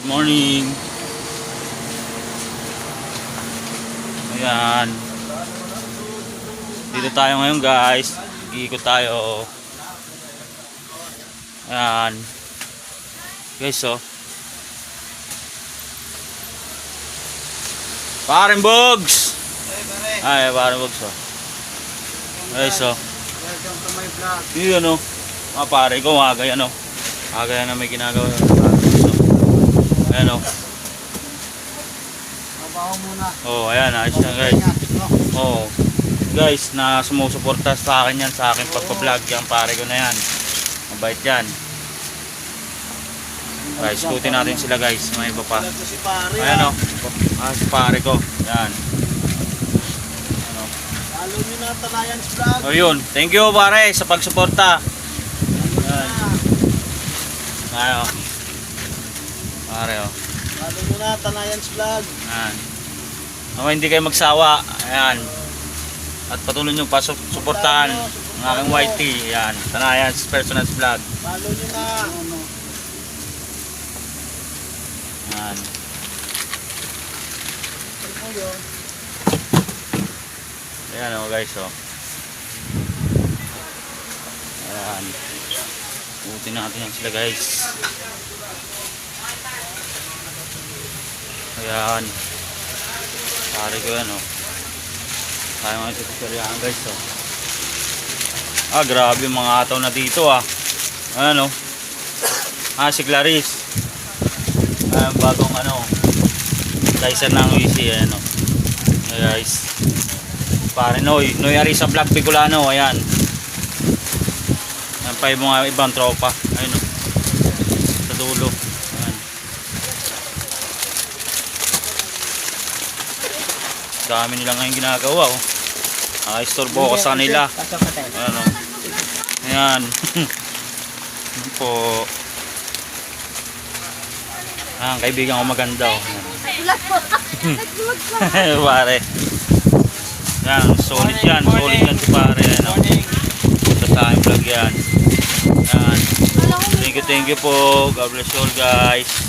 morning. Ayan. Dito tayo ngayon guys. Iikot tayo. Ayan. Guys oh. Parang Bugs. Ay, parang Bugs oh. Guys oh. Welcome to my vlog. Yun oh. Mga pare ko, agay ano. Agay na may ginagawa. Ayan oh. Mabaho muna. Oh, ayan, ayos yan guys. Oh. Guys, na sumusuporta sa akin yan, sa akin pagpa-vlog yan, pare ko na yan. Mabait yan. Guys, ikutin natin sila guys, may iba pa. Si pare. Ayan oh. Si pare ko. Ayan. Ano. Follow nyo na Talayan's vlog. Oh, yun. Thank you pare sa pagsuporta. Ayan. Ayan oh. Pare oh. Follow nyo na Talayan's vlog. Ayan. Okay, hindi kayo magsawa. Ayan. At patuloy nyo pa suportahan ang aking YT. Ayan. Talayan's Personal Vlog. Follow nyo na. Ayan. Ayan o guys o. Ayan. Putin natin yan sila guys. Ayan. Pare ko yan o. Tayo nga ito tutorial guys o. Grabe yung mga ataw na dito Ayan o. Si Clarice. Ayan bagong ano. Tyson ng UC. Ayan o. Ayan guys. Pare Noy Arisa Vlog Bicolano. Ayan. Ayan pa yung mga ibang tropa. Ayan o. Sa dulo. Ayan. Dami nila ngayon ginagawa oh. Istorbo ko sa kanila. Ayan o. Ayan. Po. Kaibigan ko maganda oh. Pare. Yan, solid yan si pare ano. Sa aking vlog yan. Yan. Thank you po. God bless you all guys.